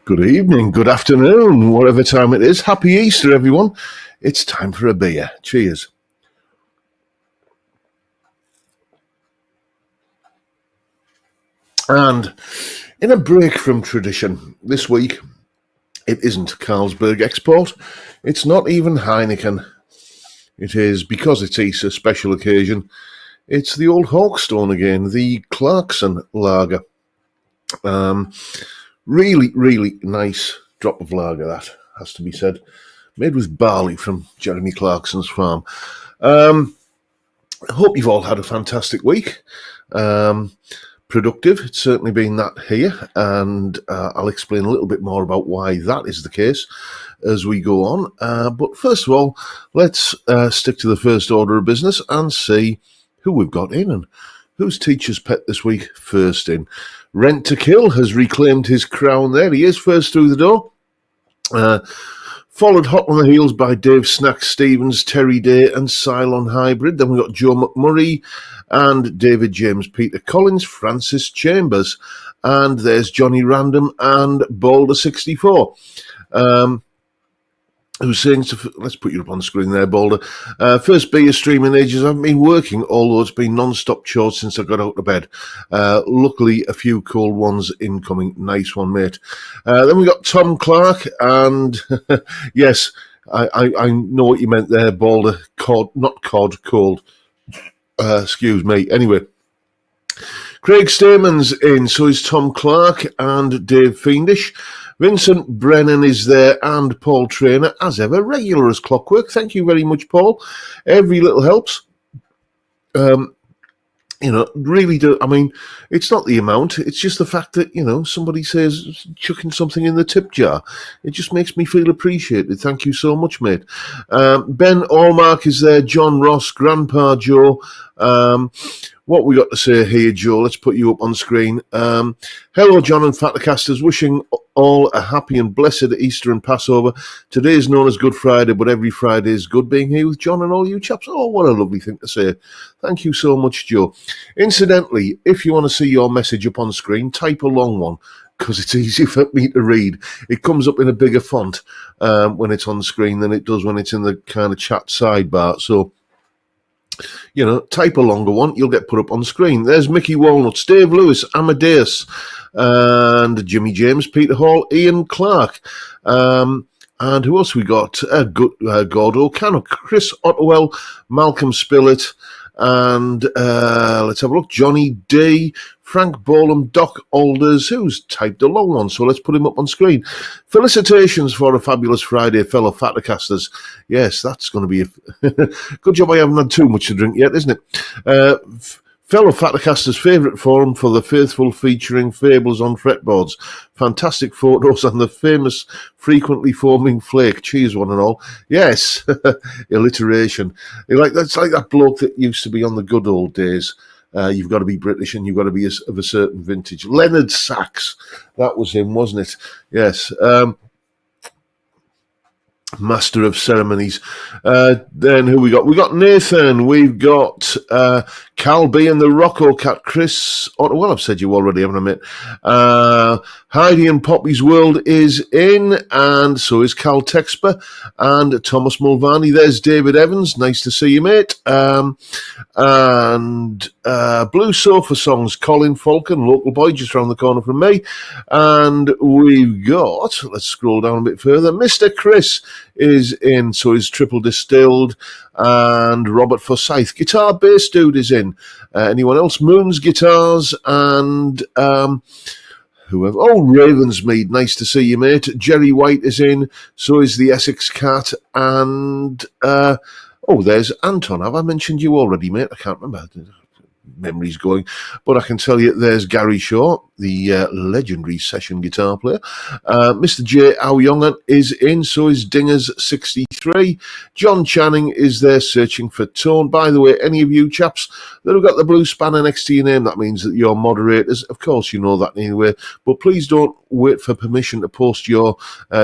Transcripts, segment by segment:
Good evening, good afternoon, whatever time it is. Happy Easter, everyone. It's time for a beer. Cheers. And in a break from tradition, this week, it isn't Carlsberg Export. It's not even Heineken. It is, because it's Easter, special occasion, it's the old Hawkstone again, the Clarkson Lager. Really, really nice drop of lager, that has to be said. Made with barley from Jeremy Clarkson's farm. I hope you've all had a fantastic week. Productive. It's certainly been that here, and I'll explain a little bit more about why that is the case as we go on. But first of all, let's stick to the first order of business and see who we've got in and who's teacher's pet this week. First in, Rent to Kill has reclaimed his crown. There he is, first through the door. Followed hot on the heels by Dave Snack Stevens, Terry Day and Cylon Hybrid. Then we've got Joe McMurray and David James, Peter Collins, Francis Chambers. And there's Johnny Random and Boulder64. Who's saying, let's put you up on the screen there, Boulder. First beer stream in ages. I've been working, although it's been non-stop chores since I got out of bed. Luckily, a few cold ones incoming. Nice one, mate. Then we got Tom Clark, and yes, I know what you meant there, Boulder. Cod, not cod, cold. Excuse me. Anyway. Craig Stayman's in, so is Tom Clark and Dave Fiendish. Vincent Brennan is there and Paul Trainer, as ever, regular as clockwork. Thank you very much, Paul. Every little helps. Really do. I mean, it's not the amount. It's just the fact that, somebody says chucking something in the tip jar. It just makes me feel appreciated. Thank you so much, mate. Ben Allmark is there. John Ross, Grandpa Joe. What we got to say here, Joe? Let's put you up on screen. Hello, John and Fatacasters. Wishing all a happy and blessed Easter and Passover. Today is known as Good Friday, but every Friday is good being here with John and all you chaps. Oh, what a lovely thing to say. Thank you so much, Joe. Incidentally, if you want to see your message up on screen, type a long one, because it's easy for me to read. It comes up in a bigger font when it's on screen than it does when it's in the kind of chat sidebar. So, type a longer one, you'll get put up on screen. There's Mickey Walnuts, Dave Lewis, Amadeus, and Jimmy James, Peter Hall, Ian Clark. And who else we got? Gordo Cano, Chris Otterwell, Malcolm Spillett, and let's have a look. Johnny D, Frank Bolam, Doc Alders, who's typed a long one, so let's put him up on screen. Felicitations for a fabulous Friday, fellow Fatacasters. Yes, that's going to be a good job I haven't had too much to drink yet, isn't it? Fellow Fatacasters' favourite forum for the faithful, featuring fables on fretboards. Fantastic photos and the famous frequently forming flake. Cheers, one and all. Yes, alliteration. That's like that bloke that used to be on the good old days. You've got to be British and you've got to be of a certain vintage. Leonard Sachs. That was him, wasn't it? Yes. Master of ceremonies. Then who we got? We got Nathan. We've got Cal B and the Rocco Cat. Chris. Well, I've said you already, haven't I, mate? Heidi and Poppy's World is in, and so is Cal Texper and Thomas Mulvaney. There's David Evans. Nice to see you, mate. And Blue Sofa Songs, Colin Falcon, local boy just around the corner from me. And we've got, let's scroll down a bit further, Mr. Chris is in, so is Triple Distilled, and Robert Forsyth. Guitar Bass Dude is in. Anyone else? Moon's Guitars, and whoever. Oh, Ravensmead, nice to see you, mate. Jerry White is in, so is the Essex Cat, and there's Anton. Have I mentioned you already, mate? I can't remember. Memory's going, but I can tell you there's Gary Shaw, the legendary session guitar player. Mr. J. Aoyongan is in, so is Dingers 63. John Channing is there searching for tone. By the way, any of you chaps that have got the blue spanner next to your name, that means that you're moderators. Of course, you know that anyway, but please don't wait for permission to post your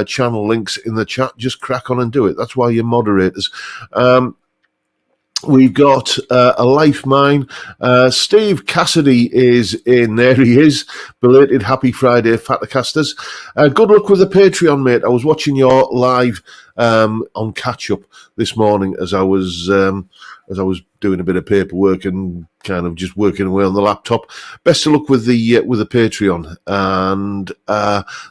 channel links in the chat. Just crack on and do it. That's why you're moderators. We've got a life mine. Steve Cassidy is in. There he is. Belated happy Friday, Fatacasters. Good luck with the Patreon, mate. I was watching your live on catch up this morning as I was doing a bit of paperwork and kind of just working away on the laptop. Best of luck with the Patreon. And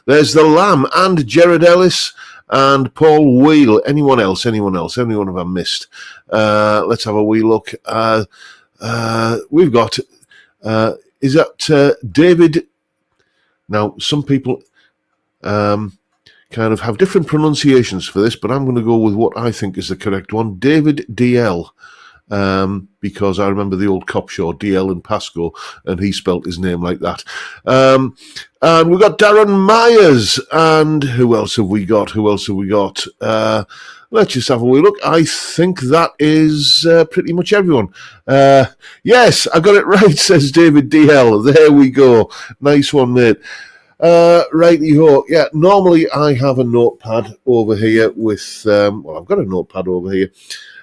there's the Lamb and Jared Ellis and Paul Wheel. Anyone else? Anyone have I missed? Let's have a wee look. We've got, is that David? Now, some people kind of have different pronunciations for this, but I'm going to go with what I think is the correct one. David DL. Because I remember the old cop show, DL and Pasco, and he spelt his name like that. And we've got Darren Myers, and who else have we got? Let's just have a wee look. I think that is pretty much everyone. Yes, I got it right, says David DL. There we go. Nice one, mate. Righty-ho. Yeah, normally I have a notepad over here with, I've got a notepad over here,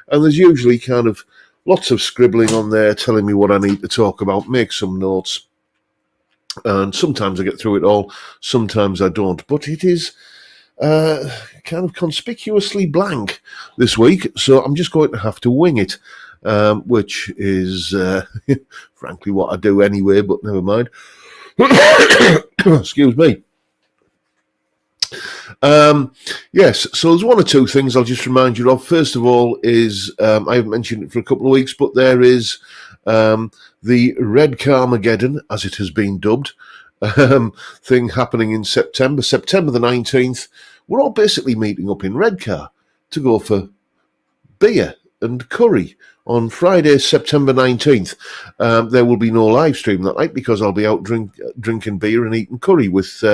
and there's usually kind of lots of scribbling on there telling me what I need to talk about, make some notes. And sometimes I get through it all, sometimes I don't. But it is kind of conspicuously blank this week, so I'm just going to have to wing it, which is, frankly, what I do anyway, but never mind. Excuse me. Yes, so there's one or two things I'll just remind you of. First of all is, I haven't mentioned it for a couple of weeks, but there is the Red Carmageddon, as it has been dubbed, thing happening in September the 19th. We're all basically meeting up in Redcar to go for beer and curry on Friday, September 19th. There will be no live stream that night because I'll be out drinking beer and eating curry with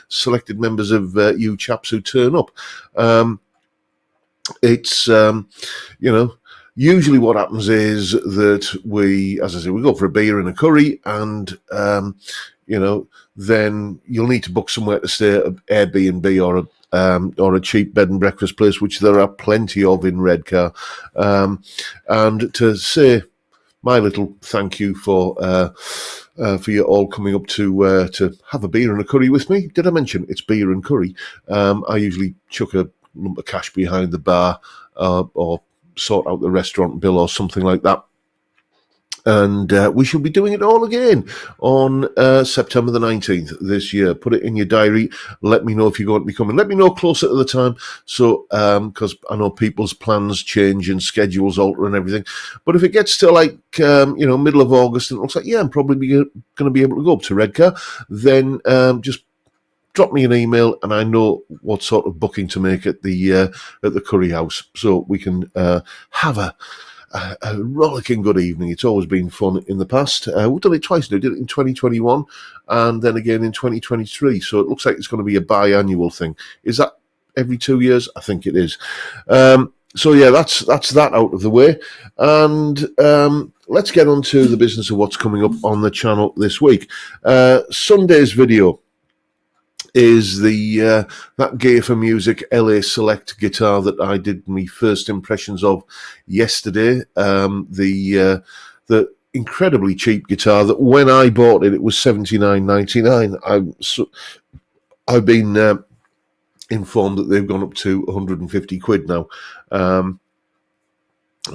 selected members of you chaps who turn up. It's, usually what happens is that we, as I say, we go for a beer and a curry and, then you'll need to book somewhere to stay at Airbnb or a cheap bed and breakfast place, which there are plenty of in Redcar. And to say my little thank you for you all coming up to have a beer and a curry with me. Did I mention it's beer and curry? I usually chuck a lump of cash behind the bar or sort out the restaurant bill or something like that. And we shall be doing it all again on September the 19th this year. Put it in your diary. Let me know if you're going to be coming. Let me know closer to the time. So, because I know people's plans change and schedules alter and everything. But if it gets to middle of August and it looks like, I'm probably going to be able to go up to Redcar, then just drop me an email and I know what sort of booking to make at the curry house. So we can have a rollicking good evening. It's always been fun in the past. We've done it twice now. We did it in 2021 and then again in 2023. So it looks like it's going to be a biannual thing. Is that every 2 years? I think it is. So yeah, that's that out of the way. And let's get on to the business of what's coming up on the channel this week. Sunday's video is the that Gear for Music LA Select guitar that I did my first impressions of yesterday. The incredibly cheap guitar that when I bought it, it was $79.99. I've been informed that they've gone up to 150 quid now. And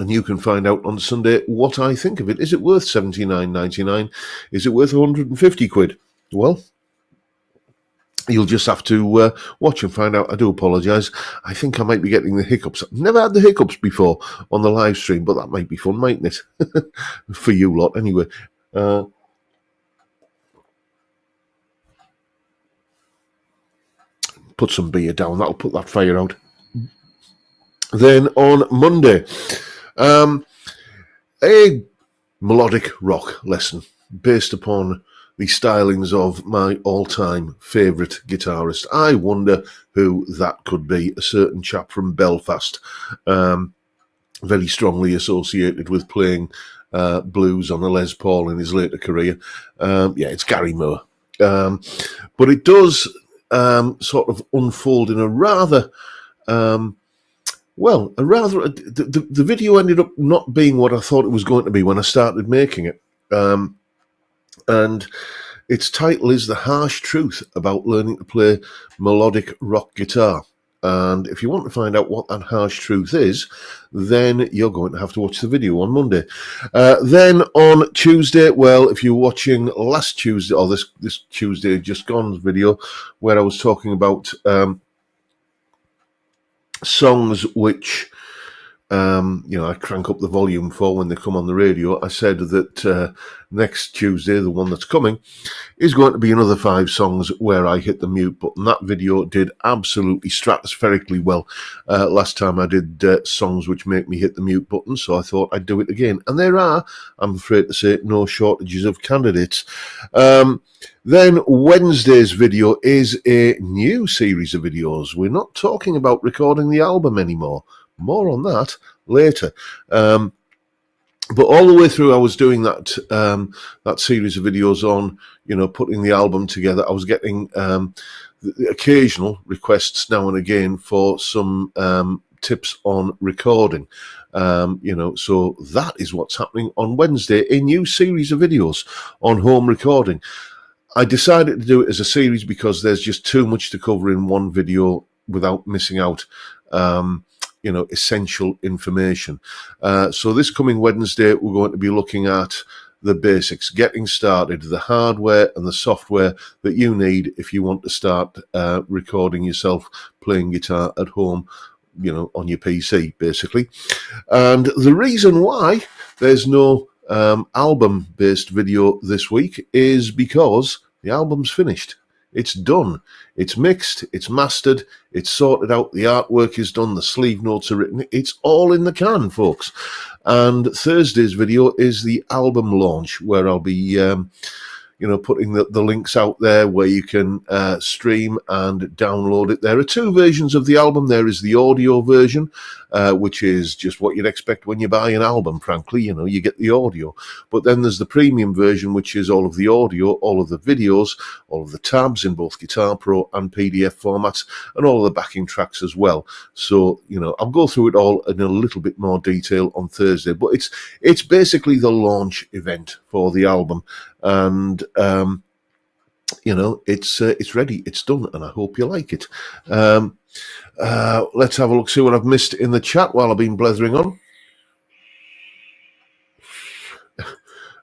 you can find out on Sunday what I think of it. Is it worth $79.99? Is it worth 150 quid? Well, you'll just have to watch and find out. I do apologise. I think I might be getting the hiccups. I've never had the hiccups before on the live stream, but that might be fun, mightn't it? For you lot, anyway. Put some beer down. That'll put that fire out. Then on Monday, a melodic rock lesson based upon the stylings of my all-time favourite guitarist. I wonder who that could be. A certain chap from Belfast, very strongly associated with playing blues on a Les Paul in his later career. It's Gary Moore. But it does sort of unfold in a rather Well, the video ended up not being what I thought it was going to be when I started making it. And its title is The Harsh Truth About Learning to Play Melodic Rock Guitar. And if you want to find out what that harsh truth is, then you're going to have to watch the video on Monday. Then on Tuesday, well, if you're watching last Tuesday, or this Tuesday just gone's video, where I was talking about songs which I crank up the volume for when they come on the radio. I said that next Tuesday, the one that's coming, is going to be another 5 songs where I hit the mute button. That video did absolutely stratospherically well last time I did songs which make me hit the mute button, so I thought I'd do it again. And there are, I'm afraid to say, no shortages of candidates. Then Wednesday's video is a new series of videos. We're not talking about recording the album anymore. More on that later. But all the way through, I was doing that that series of videos on, putting the album together. I was getting occasional requests now and again for some tips on recording. So that is what's happening on Wednesday, a new series of videos on home recording. I decided to do it as a series because there's just too much to cover in one video without missing out essential information. So this coming Wednesday, we're going to be looking at the basics, getting started, the hardware and the software that you need if you want to start recording yourself playing guitar at home, on your PC, basically. And the reason why there's no album-based video this week is because the album's finished. It's done. It's mixed. It's mastered. It's sorted out. The artwork is done. The sleeve notes are written. It's all in the can, folks. And Thursday's video is the album launch, where I'll be putting the links out there where you can stream and download it. There are 2 versions of the album. There is the audio version, which is just what you'd expect when you buy an album, frankly. You get the audio. But then there's the premium version, which is all of the audio, all of the videos, all of the tabs in both Guitar Pro and PDF formats, and all of the backing tracks as well. So, I'll go through it all in a little bit more detail on Thursday. But it's basically the launch event for the album. And it's ready, it's done, and I hope you like it. Let's have a look, see what I've missed in the chat while I've been blethering on.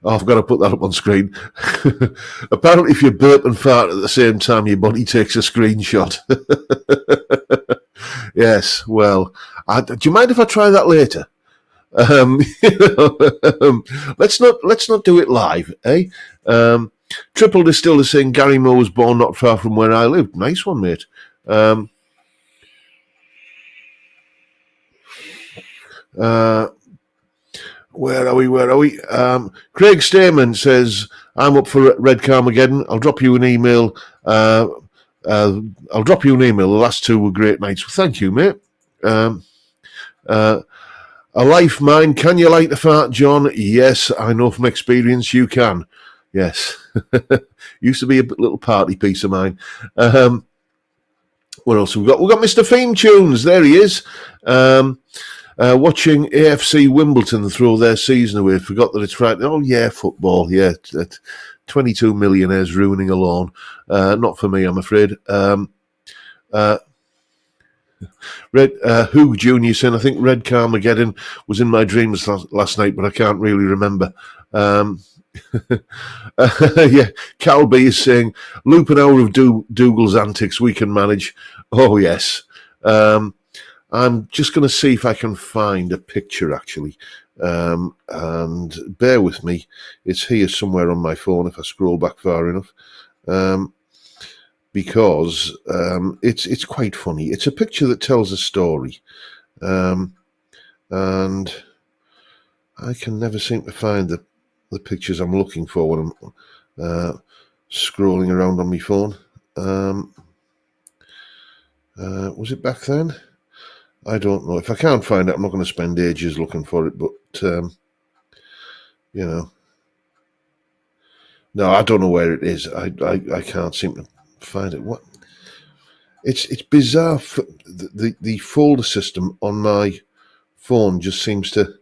Oh, I've got to put that up on screen. Apparently, if you burp and fart at the same time, your body takes a screenshot. Yes, well, do you mind if I try that later? Let's not do it live, eh? Triple Distiller saying Gary Moore was born not far from where I lived. Nice one, mate. Where are we? Craig Stamen says, I'm up for Red Carmageddon. I'll drop you an email. The last 2 were great nights. Well, thank you, mate. A life mine. Can you light a fart, John? Yes, I know from experience you can. Yes. Used to be a little party piece of mine. What else have we got? We've got Mr. Theme Tunes. There he is. Watching AFC Wimbledon throw their season away. Forgot that it's Friday. Oh, yeah, football. Yeah, 22 millionaires ruining a lawn. Not for me, I'm afraid. Hoog Jr. saying, I think Red Carmageddon was in my dreams last night, but I can't really remember. Yeah, Cal B is saying, loop an hour of Dougal's antics we can manage. Oh, yes. I'm just going to see if I can find a picture, actually. And bear with me. It's here somewhere on my phone if I scroll back far enough. Because it's quite funny. It's a picture that tells a story. And I can never seem to find the pictures I'm looking for when I'm scrolling around on my phone. Was it back then? I don't know. If I can't find it, I'm not going to spend ages looking for it. But, no, I don't know where it is. I can't seem to find it. What? It's bizarre. The folder system on my phone just seems to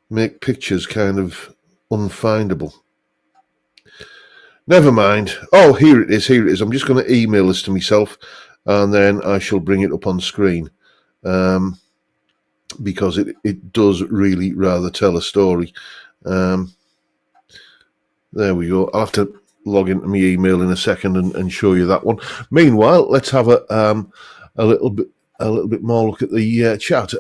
make pictures kind of unfindable. Never mind. Oh, here it is. Here it is. I'm just going to email this to myself, and then I shall bring it up on screen, because it does really rather tell a story. There we go. I'll have to log into my email in a second and show you that one. Meanwhile, let's have a little bit more look at the chat.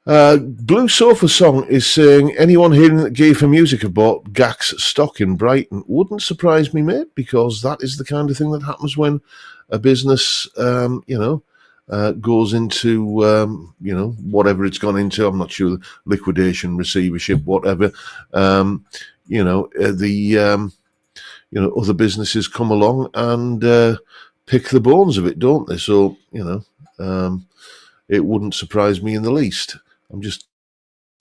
Blue Sofa Song is saying, anyone hearing that Gear for Music have bought GAC's stock in Brighton? Wouldn't surprise me, mate, because that is the kind of thing that happens when a business, goes into, whatever it's gone into. I'm not sure, liquidation, receivership, whatever. Other businesses come along and pick the bones of it, don't they? So, it wouldn't surprise me in the least. I'm just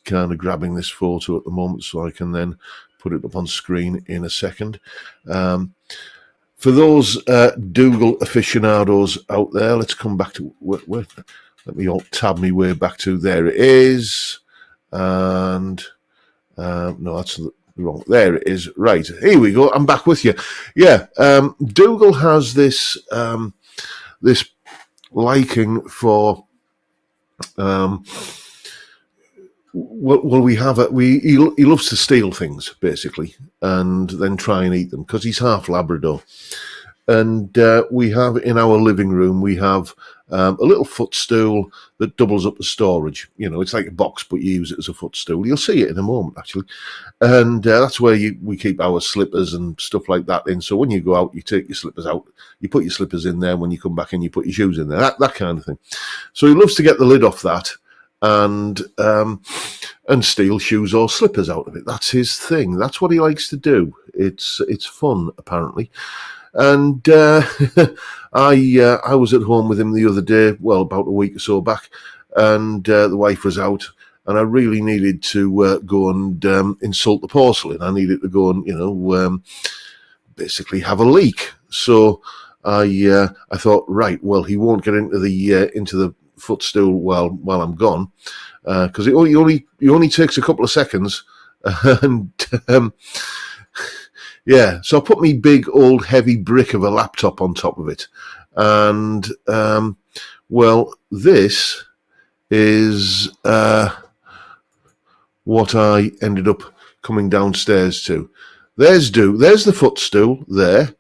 kind of grabbing this photo at the moment so I can then put it up on screen in a second. For those Dougal aficionados out there, let's come back to where let me all tab my way back to. There it is. And no, that's wrong. There it is. Right, here we go. I'm back with you. Yeah, Dougal has this this liking for he loves to steal things basically and then try and eat them because he's half Labrador. And we have in our living room, we have a little footstool that doubles up the storage. It's like a box, but you use it as a footstool. You'll see it in a moment, actually. And that's where we keep our slippers and stuff like that in. So when you go out, you take your slippers out, you put your slippers in there. When you come back in, you put your shoes in there, that kind of thing. So he loves to get the lid off that and steal shoes or slippers out of it. That's his thing. That's what he likes to do. It's fun, apparently. And I was at home with him the other day, well, about a week or so back, and the wife was out, and I really needed to go and insult the porcelain. I needed to go and basically have a leak. So I thought, right, well, he won't get into the footstool while I'm gone, because it only takes a couple of seconds, and yeah, so I put me big old heavy brick of a laptop on top of it, and this is what I ended up coming downstairs to. There's the footstool there.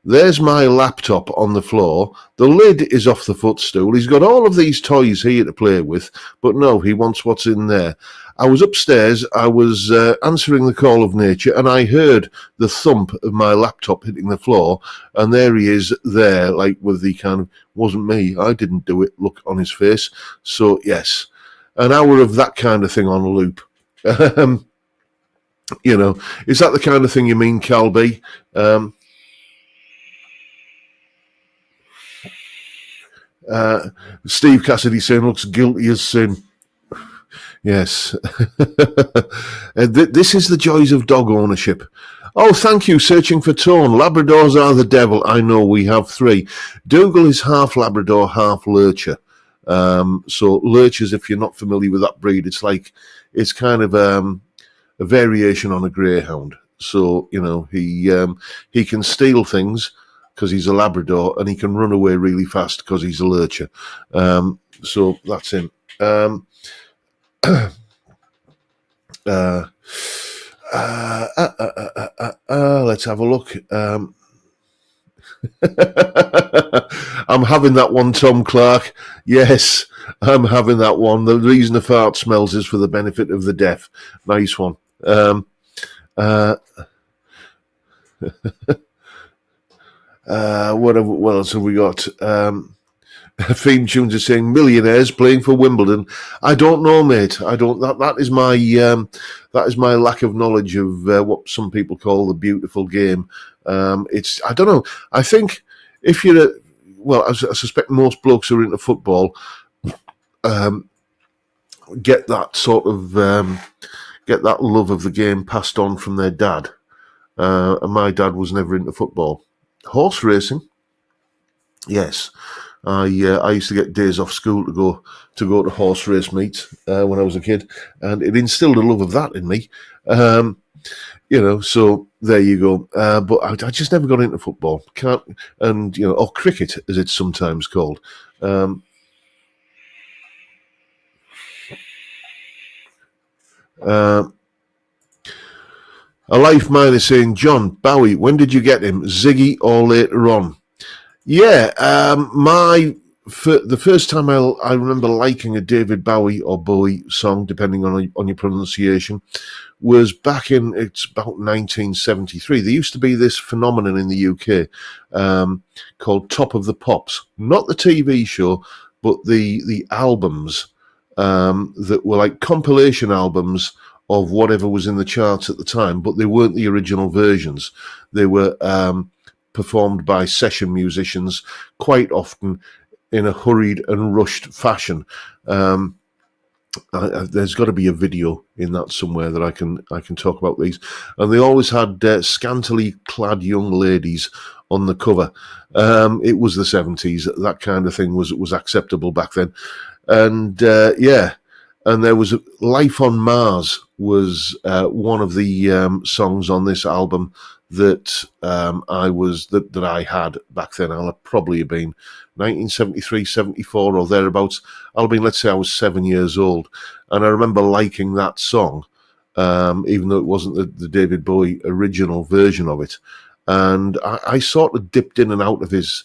There's my laptop on the floor. The lid is off the footstool. He's got all of these toys here to play with, but no, he wants what's in there. I was upstairs, I was answering the call of nature, and I heard the thump of my laptop hitting the floor, and there he is there, like with the kind of, wasn't me, I didn't do it, look on his face. So, yes, an hour of that kind of thing on a loop. Is that the kind of thing you mean, Calby? Steve Cassidy saying looks guilty as sin. Yes. This is the joys of dog ownership. Oh, thank you. Searching for tone. Labradors are the devil. I know, we have 3. Dougal is half Labrador, half Lurcher. So Lurchers, if you're not familiar with that breed, it's kind of a variation on a greyhound. So, he can steal things because he's a Labrador, and he can run away really fast because he's a Lurcher. So that's him. Let's have a look. I'm having that one, Tom Clark. Yes, I'm having that one. The reason the fart smells is for the benefit of the deaf. Nice one. What else have we got? Theme tunes are saying millionaires playing for Wimbledon. I don't know, mate. I don't. That is my lack of knowledge of what some people call the beautiful game. I don't know. I think if you're I suspect most blokes who are into football get that sort of get that love of the game passed on from their dad. And my dad was never into football. Horse racing, yes. I used to get days off school to go to horse race meets when I was a kid, and it instilled a love of that in me. Um, so there you go. But I just never got into football. Can't, and or cricket as it's sometimes called. Um, uh, a life mine is saying, John Bowie, when did you get him, Ziggy or later on? Yeah, the first time I remember liking a David Bowie or Bowie song, depending on your pronunciation, was back in, it's about 1973. There used to be this phenomenon in the UK called Top of the Pops, not the TV show, but the albums that were like compilation albums of whatever was in the charts at the time, but they weren't the original versions. They were performed by session musicians, quite often in a hurried and rushed fashion. There's got to be a video in that somewhere that I can talk about these. And they always had scantily clad young ladies on the cover. It was the 70s. That kind of thing was acceptable back then. And and there was Life on Mars was one of the songs on this album that I had back then. I'll have probably have been 1973, 74 or thereabouts. I'll have been, let's say I was 7 years old. And I remember liking that song, even though it wasn't the David Bowie original version of it. And I sort of dipped in and out of his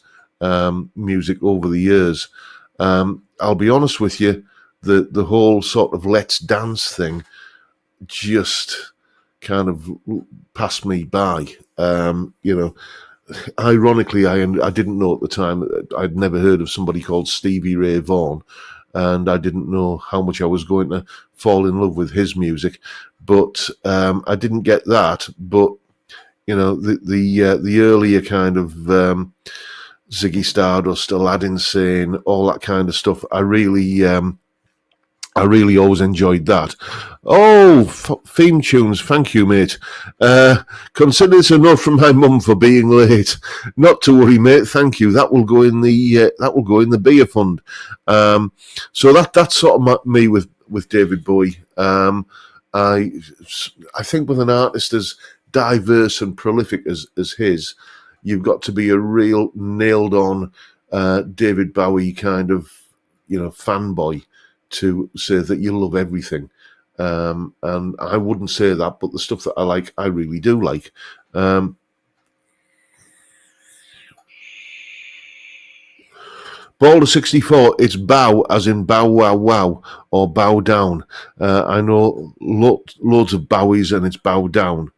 music over the years. I'll be honest with you, the whole sort of Let's Dance thing just kind of passed me by. Ironically, I didn't know at the time that I'd never heard of somebody called Stevie Ray Vaughan, and I didn't know how much I was going to fall in love with his music. But I didn't get that. But the earlier kind of Ziggy Stardust, Aladdin Sane, all that kind of stuff, I really always enjoyed that. Oh, theme tunes, thank you, mate. Consider this enough from my mum for being late. Not to worry, mate. Thank you. That will go in the beer fund. So that's sort of me with David Bowie. I think with an artist as diverse and prolific as his, you've got to be a real nailed on David Bowie kind of fanboy to say that you love everything. And I wouldn't say that, but the stuff that I like, I really do like. Balder 64, it's bow as in bow wow wow or bow down. I know loads of bowies and it's bow down.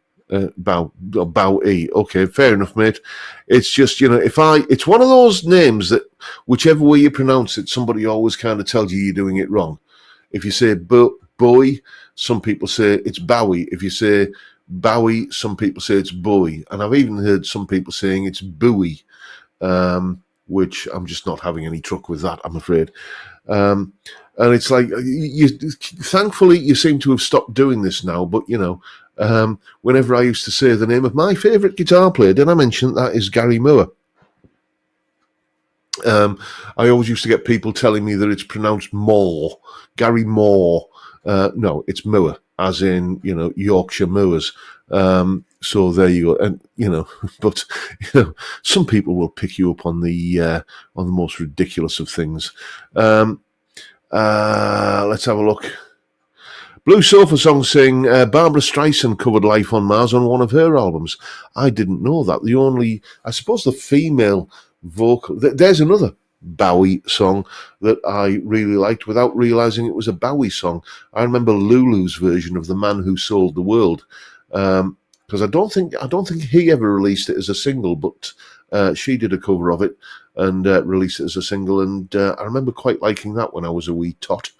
Bow E. Okay, fair enough, mate. It's just, it's one of those names that whichever way you pronounce it, somebody always kind of tells you you're doing it wrong. If you say Bowie, some people say it's Bowie. If you say Bowie, some people say it's Bowie. And I've even heard some people saying it's Bowie, which I'm just not having any truck with that, I'm afraid. And it's like, thankfully, you seem to have stopped doing this now, but, whenever I used to say the name of my favourite guitar player, did I mention that is Gary Moore? I always used to get people telling me that it's pronounced Moore, Gary Moore. No, it's Moore, as in, Yorkshire Moors. So there you go. And, but, some people will pick you up on the most ridiculous of things. Let's have a look. Blue Sofa Song saying Barbara Streisand covered Life on Mars on one of her albums. I didn't know that. I suppose the female vocal. There's another Bowie song that I really liked without realizing it was a Bowie song. I remember Lulu's version of The Man Who Sold the World, because I don't think he ever released it as a single, but she did a cover of it and released it as a single, and I remember quite liking that when I was a wee tot.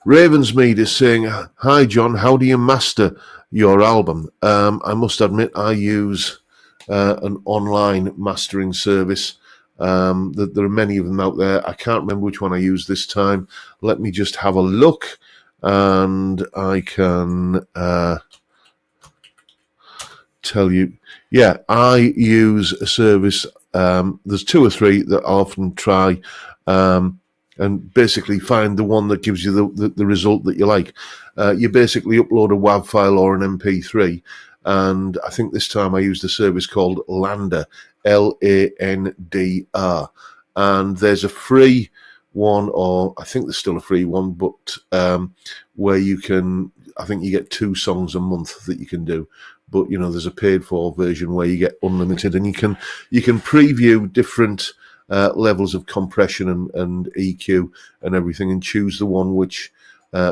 Ravensmead is saying, hi John, how do you master your album? I must admit I use an online mastering service. There are many of them out there. I can't remember which one I used this time. Let me just have a look, and I can tell you. Yeah, I use a service. There's 2 or 3 that I often try, and basically find the one that gives you the result that you like. You basically upload a WAV file or an MP3, and I think this time I used a service called Landr, Landr, and there's a free one, or I think there's still a free one, but where you can, I think you get 2 songs a month that you can do. But there's a paid-for version where you get unlimited, and you can preview different levels of compression and EQ and everything, and choose the one which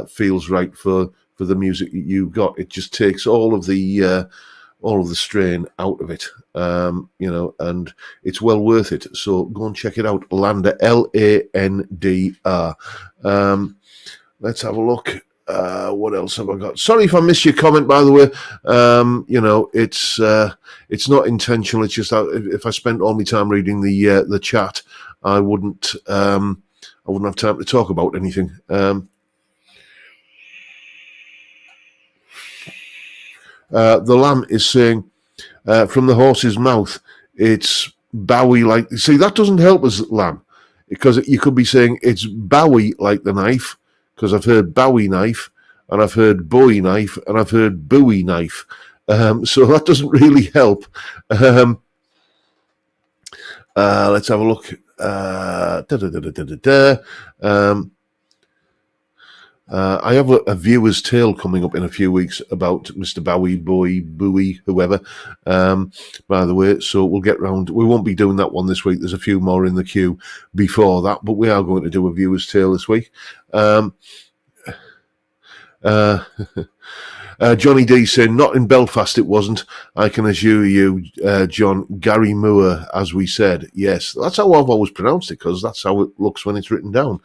feels right for the music that you've got. It just takes all of the strain out of it, and it's well worth it. So go and check it out. Landr, Landr. Let's have a look. What else have I got? Sorry if I missed your comment, by the way. It's not intentional. It's just that if I spent all my time reading the chat, I wouldn't have time to talk about anything. The Lamb is saying, from the horse's mouth, it's Bowie like. See, that doesn't help us, Lamb, because you could be saying it's Bowie like the knife, because I've heard Bowie knife, and I've heard Bowie knife, and I've heard Bowie knife. So that doesn't really help. Let's have a look. I have a viewer's tale coming up in a few weeks about Mr. Bowie, whoever, by the way, so we'll get round. We won't be doing that one this week. There's a few more in the queue before that, but we are going to do a viewer's tale this week. Johnny D saying, not in Belfast it wasn't. I can assure you, John, Gary Moore, as we said. Yes, that's how I've always pronounced it, because that's how it looks when it's written down.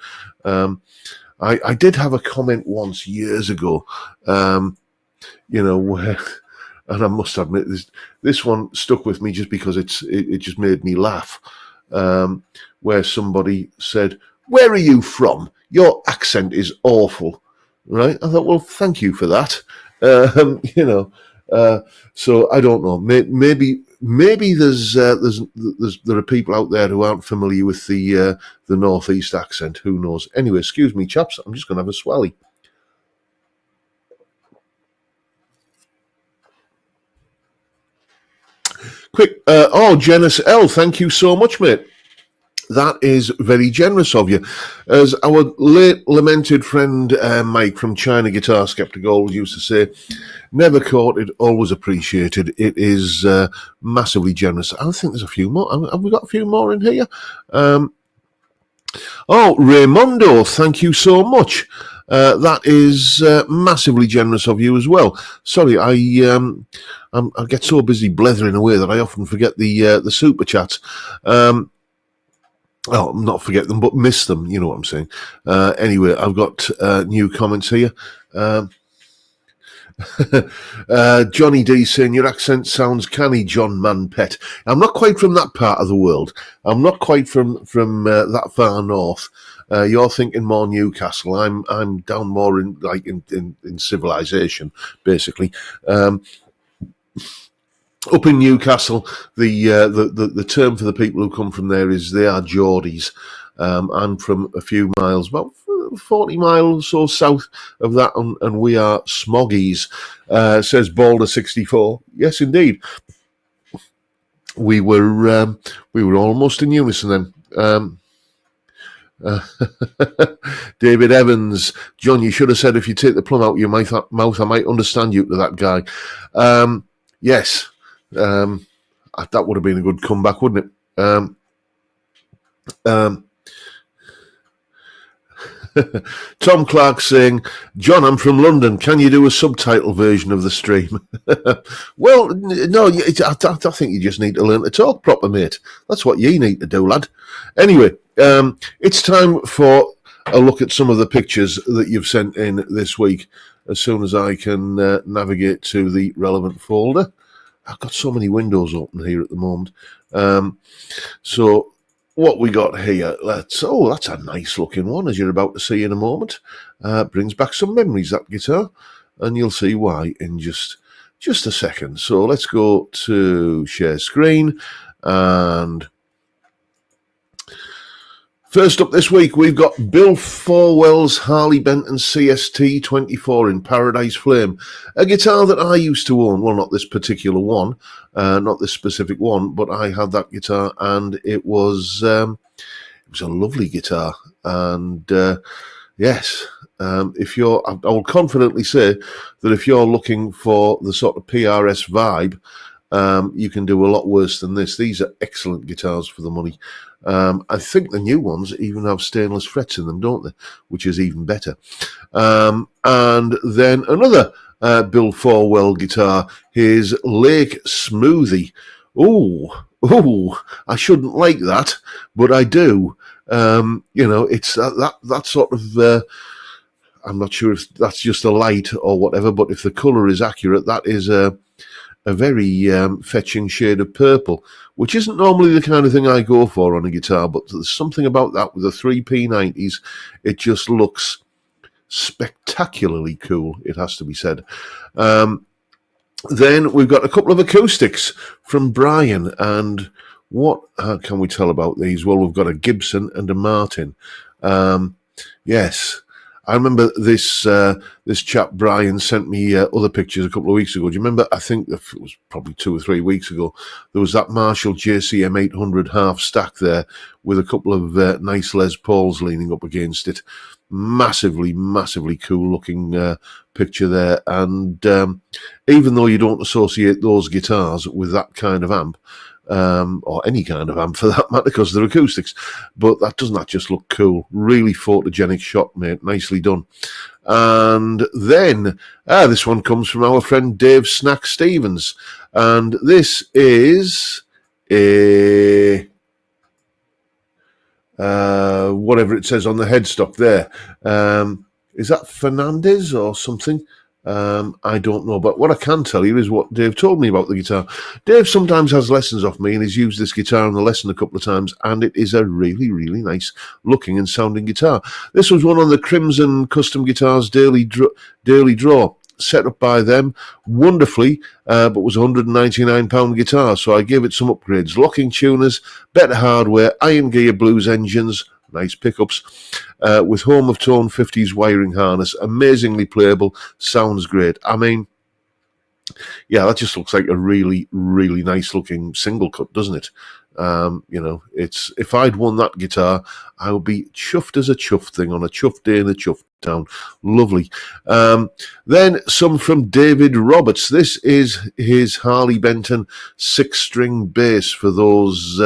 I did have a comment once years ago, where, and I must admit this one stuck with me just because it just made me laugh, where somebody said, "Where are you from? Your accent is awful." Right? I thought, well, thank you for that. So I don't know. Maybe there are people out there who aren't familiar with the northeast accent. Who knows? Anyway, excuse me, chaps. I'm just going to have a swally. Quick. Janice L. Thank you so much, mate. That is very generous of you. As our late lamented friend Mike from China Guitar Skeptical used to say, never courted, always appreciated. It is massively generous. I think there's a few more. Have we got a few more in here? Raymondo, thank you so much. That is massively generous of you as well. Sorry, I get so busy blethering away that I often forget the super chats. Not forget them, but miss them. You know what I'm saying. Anyway, I've got new comments here. Johnny D saying, your accent sounds canny, John Manpet. I'm not quite from that part of the world. I'm not quite from that far north. You're thinking more Newcastle. I'm down more in civilization, basically. Up in Newcastle, the term for the people who come from there is they are Geordies. I'm from a few miles, about 40 miles or so south of that, and we are Smoggies, says Balder64. Yes, indeed. We were almost in unison then. David Evans, John, you should have said if you take the plum out your mouth, I might understand you to that guy. Yes. That would have been a good comeback, wouldn't it? Tom Clark saying, John, I'm from London. Can you do a subtitle version of the stream? Well, no, I think you just need to learn to talk proper, mate. That's what you need to do, lad. Anyway, it's time for a look at some of the pictures that you've sent in this week, as soon as I can navigate to the relevant folder. I've got so many windows open here at the moment. So what we got here, that's a nice looking one, as you're about to see in a moment. Brings back some memories, that guitar, and you'll see why in just just a second. So let's go to share screen, and first up this week, we've got Bill Forwell's Harley Benton CST 24 in Paradise Flame, a guitar that I used to own. Well, not this particular one, not this specific one, but I had that guitar, and it was a lovely guitar. And yes, if you're, I will confidently say that if you're looking for the sort of PRS vibe, you can do a lot worse than this. These are excellent guitars for the money. I think the new ones even have stainless frets in them, don't they? Which is even better. And then another Bill Forwell guitar, his Lake Smoothie. Oh, I shouldn't like that, but I do. It's that sort of. I'm not sure if that's just a light or whatever, but if the colour is accurate, that is a very fetching shade of purple, which isn't normally the kind of thing I go for on a guitar, but there's something about that with the 3P90s. It just looks spectacularly cool, it has to be said. Then we've got a couple of acoustics from Brian, and what can we tell about these? Well, we've got a Gibson and a Martin. Yes. I remember this chap, Brian, sent me other pictures a couple of weeks ago. Do you remember? I think it was probably 2 or 3 weeks ago. There was that Marshall JCM 800 half stack there with a couple of nice Les Pauls leaning up against it. Massively, massively cool looking picture there. And even though you don't associate those guitars with that kind of amp, or any kind of amp for that matter, because they're acoustics, but doesn't that just look cool? Really photogenic shot, mate. Nicely done. And then this one comes from our friend Dave Snack Stevens, and this is a whatever it says on the headstock there. Is that Fernandez or something? I don't know, but what I can tell you is what Dave told me about the guitar. Dave sometimes has lessons off me, and he's used this guitar in the lesson a couple of times, and it is a really, really nice looking and sounding guitar. This was one on the Crimson Custom Guitars Daily Draw, set up by them wonderfully, but was a £199 guitar, so I gave it some upgrades. Locking tuners, better hardware, iron gear blues engines, nice pickups, with Home of Tone 50s wiring harness, amazingly playable, sounds great. I mean, yeah, that just looks like a really, really nice looking single cut, doesn't it? It's, if I'd won that guitar, I would be chuffed as a chuffed thing on a chuffed day in a chuffed town. Lovely. Then some from David Roberts. This is his Harley Benton 6-string bass for those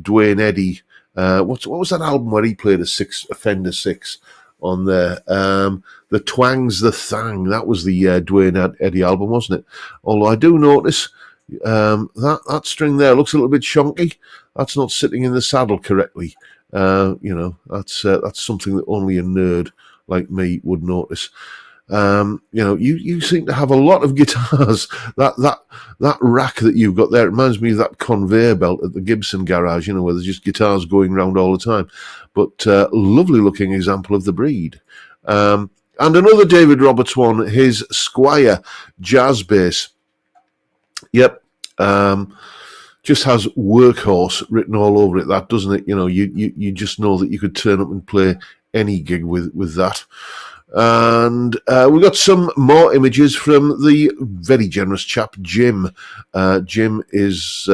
Dwayne Eddy. What was that album where he played a Fender 6 on there? The Twangs the Thang. That was the Dwayne Eddy album, wasn't it? Although I do notice that string there looks a little bit shonky. That's not sitting in the saddle correctly. That's something that only a nerd like me would notice. You seem to have a lot of guitars. That rack that you've got there, it reminds me of that conveyor belt at the Gibson garage, where there's just guitars going around all the time. But lovely looking example of the breed. And another David Roberts one, his Squire jazz bass. Yep. Just has workhorse written all over it, that, doesn't it? You just know that you could turn up and play any gig with that. And we've got some more images from the very generous chap, Jim. Jim is,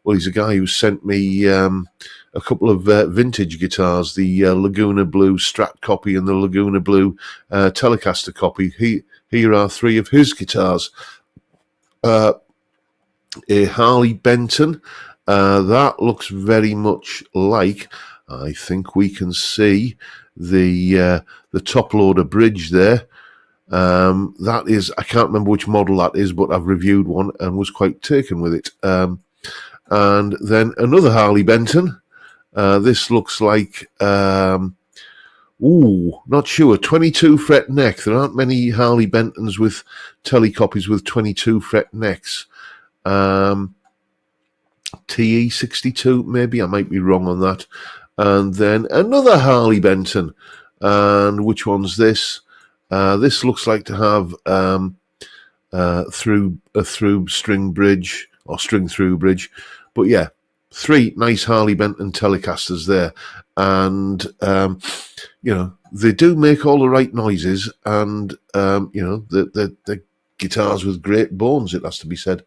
he's a guy who sent me a couple of vintage guitars, the Laguna Blue Strat copy and the Laguna Blue Telecaster copy. Here are 3 of his guitars. A Harley Benton. That looks very much like, I think we can see the top loader bridge there. That is, I can't remember which model that is, but I've reviewed one and was quite taken with it. And then another Harley Benton. This looks like, not sure, 22 fret neck. There aren't many Harley Bentons with telecopies with 22 fret necks. TE62, maybe, I might be wrong on that. And then another Harley Benton. And which one's this? This looks like to have through a through string bridge or string through bridge. But yeah, 3 nice Harley Benton Telecasters there, and they do make all the right noises, and the guitars with great bones, it has to be said.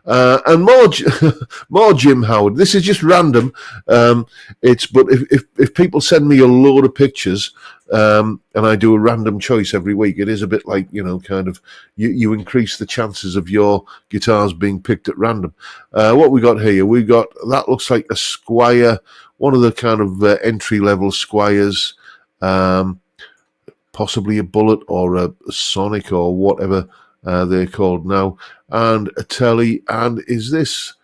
And more Jim Howard. This is just random. But if people send me a load of pictures, and I do a random choice every week, it is a bit like kind of you increase the chances of your guitars being picked at random. What we got here? We got that looks like a Squire, one of the kind of entry level Squires, possibly a Bullet or a Sonic or whatever they're called now, and a Telly. And is this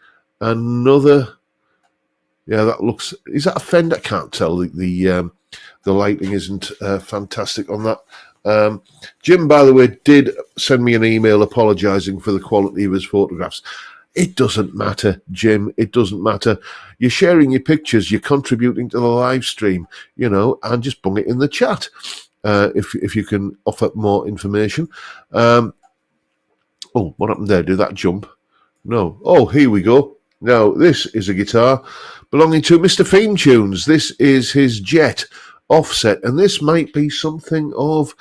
another? Yeah, that looks. Is that a Fender? I can't tell. The lighting isn't fantastic on that. Jim, by the way, did send me an email apologising for the quality of his photographs. It doesn't matter, Jim. It doesn't matter. You're sharing your pictures. You're contributing to the live stream, and just bung it in the chat if you can offer more information. Oh, what happened there? Did that jump? No. Oh, here we go. Now, this is a guitar belonging to Mr. Theme Tunes. This is his Jet Offset, and this might be something of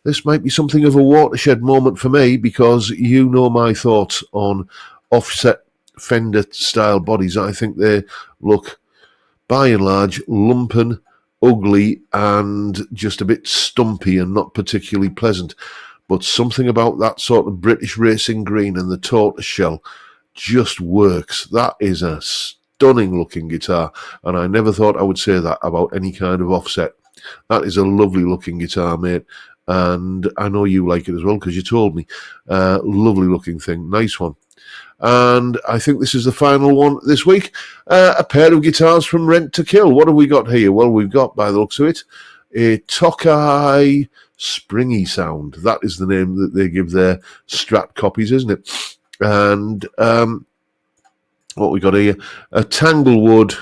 a watershed moment for me, because you know my thoughts on offset Fender style bodies. I think they look, by and large, lumpen, ugly, and just a bit stumpy and not particularly pleasant. But something about that sort of British racing green and the tortoise shell just works. That is a stunning looking guitar, and I never thought I would say that about any kind of offset. That is a lovely looking guitar, mate, and I know you like it as well because you told me. Lovely looking thing, nice one. And I think this is the final one this week. A pair of guitars from Rent to Kill. What have we got here? Well, we've got, by the looks of it, a Tokai Springy Sound. That is the name that they give their Strat copies, isn't it? And what we got here, a Tanglewood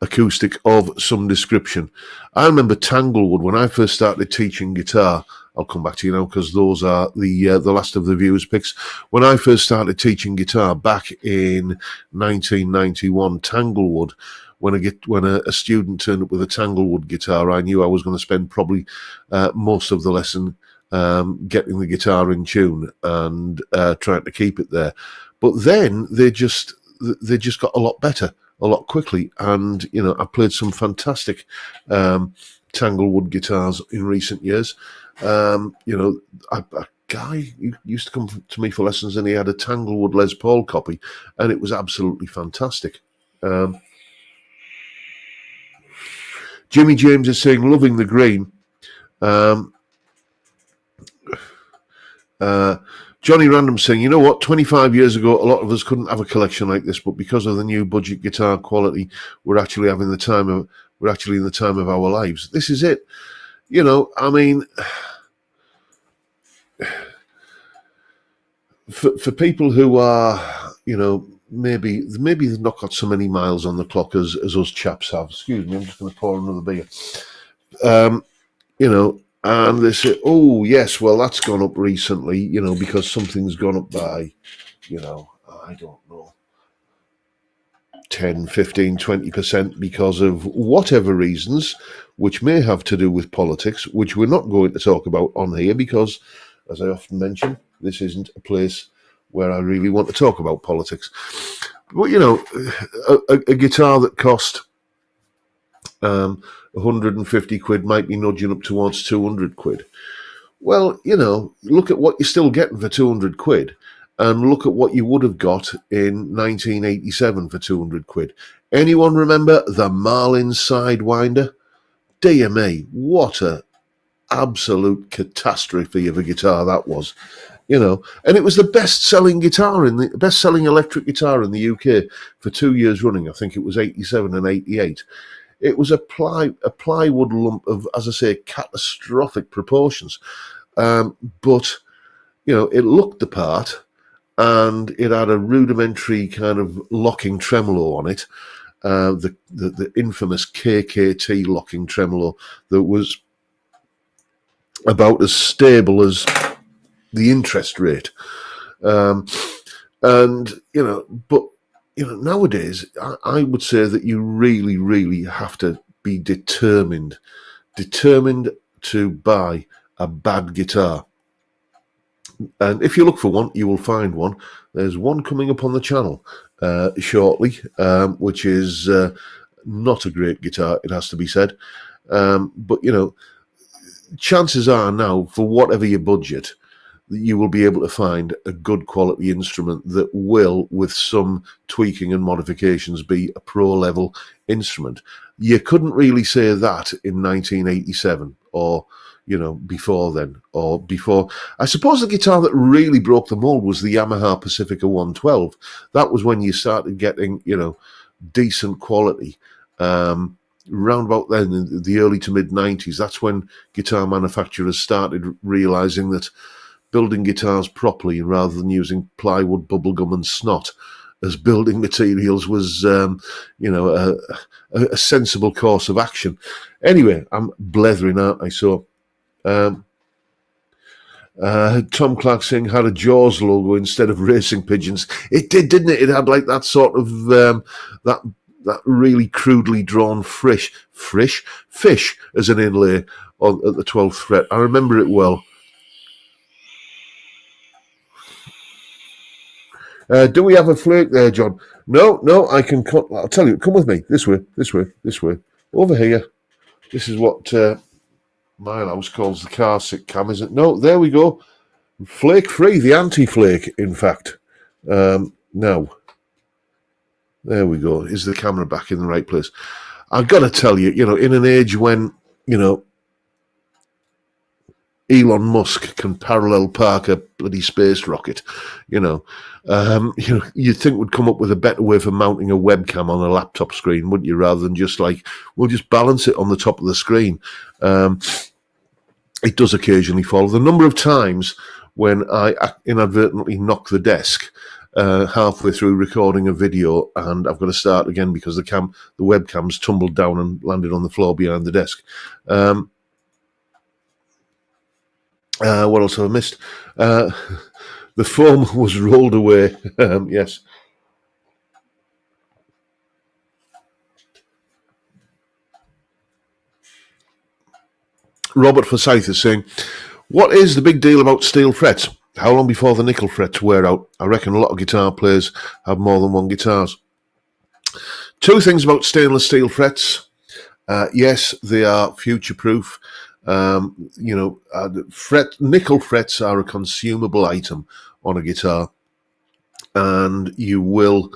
acoustic of some description. I remember Tanglewood when I first started teaching guitar. I'll come back to you now because those are the last of the viewers' picks. When I first started teaching guitar back in 1991, Tanglewood. When a student turned up with a Tanglewood guitar, I knew I was going to spend probably most of the lesson getting the guitar in tune and trying to keep it there. But then they just got a lot better, a lot quickly, and I played some fantastic Tanglewood guitars in recent years. A guy used to come to me for lessons, and he had a Tanglewood Les Paul copy, and it was absolutely fantastic. Jimmy James is saying, loving the green. Johnny Random saying, you know what, 25 years ago, a lot of us couldn't have a collection like this, but because of the new budget guitar quality, we're actually in the time of our lives. This is it. I mean, for people who are, maybe they've not got so many miles on the clock as us chaps have. Excuse me, I'm just going to pour another beer. And they say, oh, yes, well, that's gone up recently, because something's gone up by, I don't know, 10, 15, 20% because of whatever reasons, which may have to do with politics, which we're not going to talk about on here because, as I often mention, this isn't a place where I really want to talk about politics. But, a guitar that cost 150 quid might be nudging up towards 200 quid. Well, look at what you're still getting for 200 quid and look at what you would have got in 1987 for 200 quid. Anyone remember the Marlin Sidewinder? Dear me, what a absolute catastrophe of a guitar that was. And it was the best-selling electric guitar in the UK for 2 years running. I think it was 87 and 88. It was a plywood lump of, as I say, catastrophic proportions. But it looked the part, and it had a rudimentary kind of locking tremolo on it, the infamous KKT locking tremolo that was about as stable as the interest rate. And, but, nowadays, I would say that you really, really have to be determined to buy a bad guitar. And if you look for one, you will find one. There's one coming up on the channel shortly, which is not a great guitar, it has to be said. But, chances are now, for whatever your budget, you will be able to find a good quality instrument that will, with some tweaking and modifications, be a pro level instrument. You couldn't really say that in 1987 or, before then, or before. I suppose the guitar that really broke the mold was the Yamaha Pacifica 112. That was when you started getting, decent quality. Round about then, in the early to mid 90s, that's when guitar manufacturers started realizing that building guitars properly rather than using plywood, bubblegum and snot as building materials was, a sensible course of action. Anyway, I'm blethering, aren't I? So, Tom Clark saying had a Jaws logo instead of racing pigeons. It did, didn't it? It had like that sort of, that really crudely drawn fish as an inlay at the 12th fret. I remember it well. Do we have a flake there, John? No, I can cut. I'll tell you, come with me. This way. Over here. This is what my house calls the car sick cam, isn't it? No, there we go. Flake free, the anti-flake, in fact. Now, there we go. Is the camera back in the right place? I've got to tell you, in an age when, Elon Musk can parallel park a bloody space rocket, you'd think we'd come up with a better way for mounting a webcam on a laptop screen, wouldn't you? Rather than just we'll just balance it on the top of the screen. It does occasionally fall. The number of times when I inadvertently knock the desk halfway through recording a video and I've got to start again because the webcam's tumbled down and landed on the floor behind the desk. What else have I missed? The foam was rolled away. Yes. Robert Forsyth is saying, what is the big deal about steel frets? How long before the nickel frets wear out? I reckon a lot of guitar players have more than one guitars. Two things about stainless steel frets. Yes, they are future-proof. Nickel frets are a consumable item on a guitar, and you will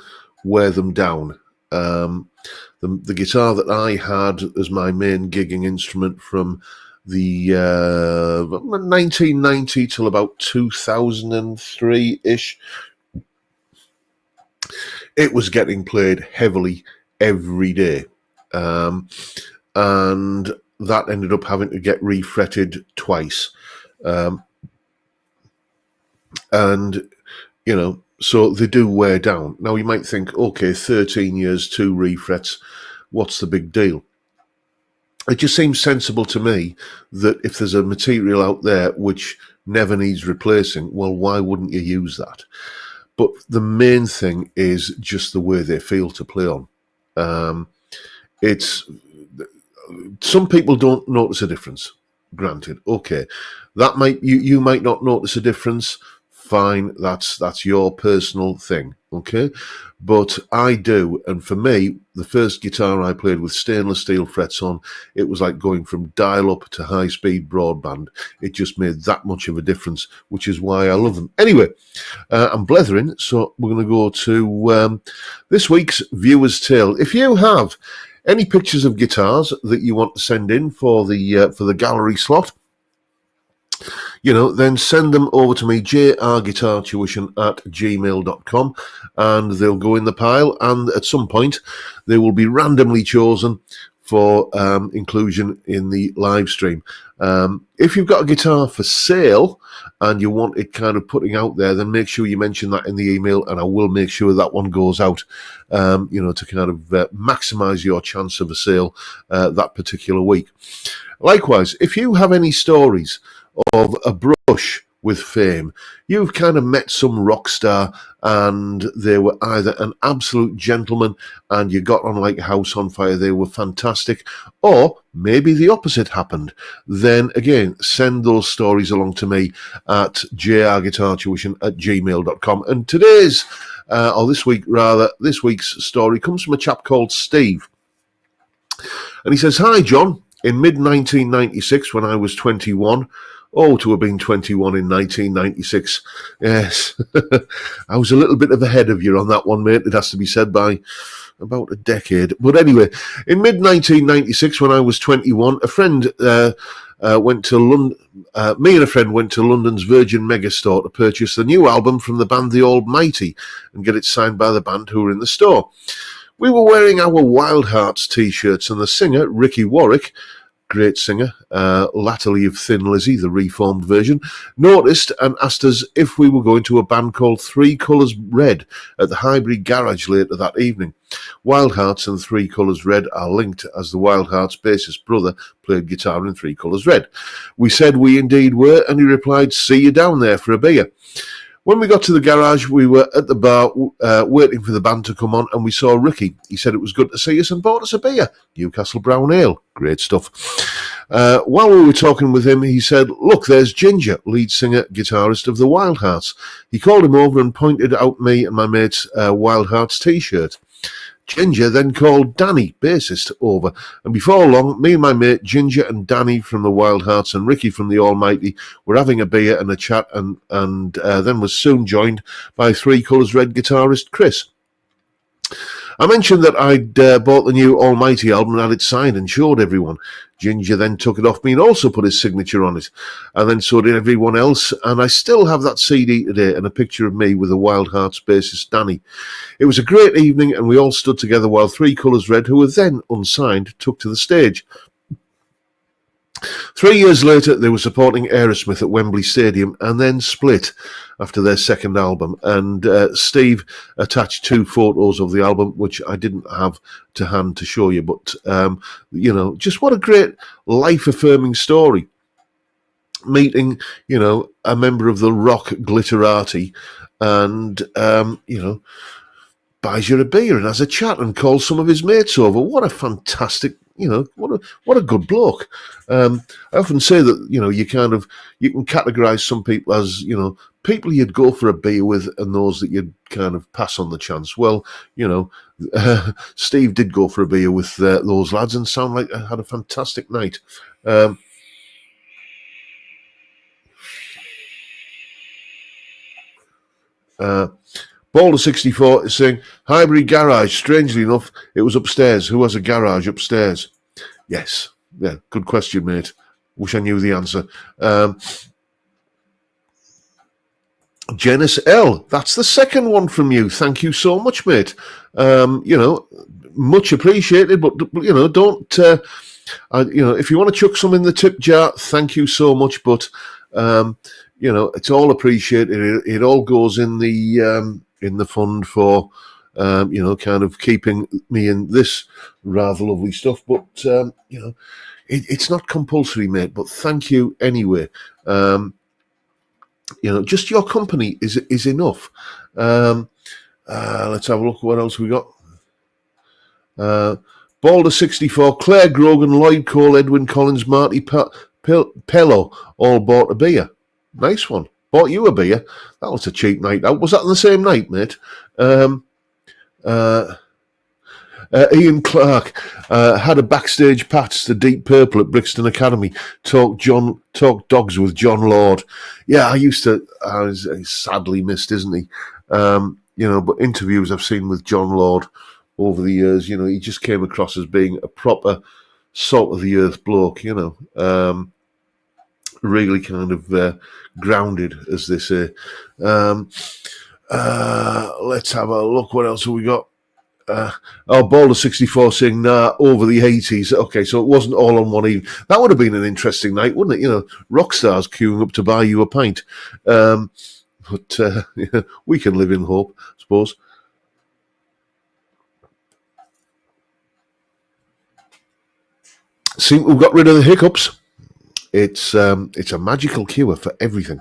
wear them down. The guitar that I had as my main gigging instrument from the 1990 till about 2003-ish, it was getting played heavily every day. And that ended up having to get refretted twice. So they do wear down. Now you might think, okay, 13 years, 2 refrets, what's the big deal? It just seems sensible to me that if there's a material out there which never needs replacing, well, why wouldn't you use that? But the main thing is just the way they feel to play on. Some people don't notice a difference. Granted, okay, that you might not notice a difference. Fine, that's your personal thing, okay? But I do, and for me, the first guitar I played with stainless steel frets on, it was like going from dial-up to high-speed broadband. It just made that much of a difference, which is why I love them. Anyway, I'm blethering, so we're going to go to this week's Viewer's Tale. If you have any pictures of guitars that you want to send in for the gallery slot, then send them over to me, jrguitartuition@gmail.com, and they'll go in the pile, and at some point they will be randomly chosen for inclusion in the live stream. If you've got a guitar for sale and you want it kind of putting out there, then make sure you mention that in the email, and I will make sure that one goes out, to kind of maximize your chance of a sale that particular week. Likewise, if you have any stories of a brush with fame. You've kind of met some rock star and they were either an absolute gentleman and you got on like a house on fire, they were fantastic, or maybe the opposite happened. Then again, send those stories along to me at jrguitartuition@gmail.com. And today's, or this week rather, this week's story comes from a chap called Steve. And he says, "Hi, John. In mid-1996, when I was 21, oh, to have been 21 in 1996. Yes, I was a little bit ahead of you on that one, mate. It has to be said, by about a decade. But anyway, in mid-1996, when I was 21, a friend went to London. Me and a friend went to London's Virgin Megastore to purchase the new album from the band The Almighty and get it signed by the band who were in the store. We were wearing our Wild Hearts t-shirts, and the singer, Ricky Warwick, great singer, latterly of Thin Lizzy, the reformed version, noticed and asked us if we were going to a band called Three Colours Red at the Highbury Garage later that evening. Wild Hearts and Three Colours Red are linked, as the Wild Hearts bassist brother played guitar in Three Colours Red. We said we indeed were, and he replied, "See you down there for a beer." When we got to the garage, we were at the bar waiting for the band to come on, and we saw Ricky. He said it was good to see us and bought us a beer, Newcastle Brown Ale. Great stuff. While we were talking with him, he said, "Look, there's Ginger, lead singer, guitarist of the Wild Hearts." He called him over and pointed out me and my mate's Wild Hearts t-shirt. Ginger then called Danny, bassist, over, and before long, me and my mate Ginger and Danny from the Wild Hearts and Ricky from the Almighty were having a beer and a chat, and then was soon joined by Three Colours Red guitarist Chris. I mentioned that I'd bought the new Almighty album and had it signed and showed everyone. Ginger then took it off me and also put his signature on it, and then so did everyone else, and I still have that CD today and a picture of me with the Wild Hearts bassist Danny. It was a great evening, and we all stood together while Three Colours Red, who were then unsigned, took to the stage. 3 years later, they were supporting Aerosmith at Wembley Stadium and then split after their second album. And Steve attached 2 photos of the album, which I didn't have to hand to show you. But, just what a great life-affirming story. Meeting, a member of the rock glitterati and, buys you a beer and has a chat and calls some of his mates over. What a fantastic, what a good bloke. I often say that, you can categorize some people as, people you'd go for a beer with and those that you'd kind of pass on the chance. Well, Steve did go for a beer with those lads and sound like I had a fantastic night. Boulder64 is saying, Highbury Garage, strangely enough, it was upstairs. Who has a garage upstairs? Yes. Yeah, good question, mate. Wish I knew the answer. Janice L, that's the second one from you. Thank you so much, mate. Much appreciated, but, don't, if you want to chuck some in the tip jar, thank you so much, but, it's all appreciated. It all goes in the fund for, kind of keeping me in this rather lovely stuff. But, it's not compulsory, mate, but thank you anyway. Just your company is enough. Let's have a look at what else we got. Boulder64, Claire Grogan, Lloyd Cole, Edwin Collins, Marty Pello all bought a beer. Nice one. Bought you a beer. That was a cheap night out. Was that on the same night, mate? Ian Clark had a backstage pass to Deep Purple at Brixton Academy. Talk dogs with John Lord. Yeah, I was sadly missed, isn't he? But interviews I've seen with John Lord over the years, he just came across as being a proper salt of the earth bloke, really kind of grounded, as they say. Let's have a look. What else have we got? Boulder64 saying, nah, over the 80s. Okay, so it wasn't all on one evening. That would have been an interesting night, wouldn't it? Rock stars queuing up to buy you a pint. But we can live in hope, I suppose. Seem we've got rid of the hiccups. It's a magical cure for everything.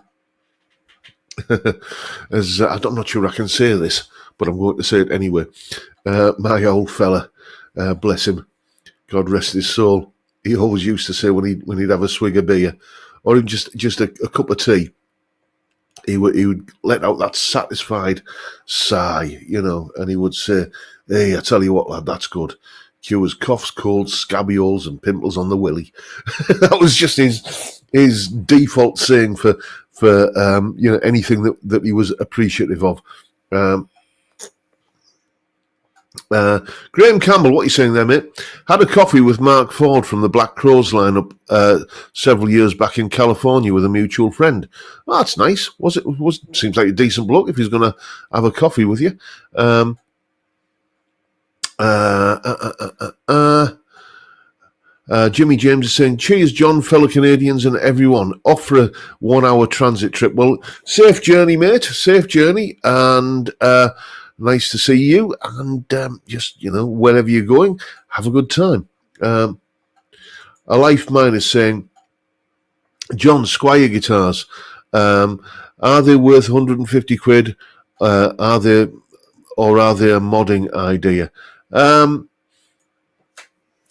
as I'm not sure I can say this, but I'm going to say it anyway. My old fella, bless him, God rest his soul. He always used to say when he'd have a swig of beer, or even just a cup of tea, he would let out that satisfied sigh, and he would say, "Hey, I tell you what, lad, that's good. Cures coughs, colds, scabioles, and pimples on the willy." That was just his default saying for anything that he was appreciative of. Graham Campbell, what are you saying there, mate? Had a coffee with Mark Ford from the Black Crows lineup several years back in California with a mutual friend. Oh, that's nice. Seems like a decent bloke if he's going to have a coffee with you. Jimmy James is saying, cheers, John, fellow Canadians and everyone. Off for a 1 hour transit trip. Well, safe journey, mate. Safe journey. And nice to see you. And just, wherever you're going, have a good time. A Life Mine is saying, John, Squire guitars. Are they worth 150 quid? Are they a modding idea?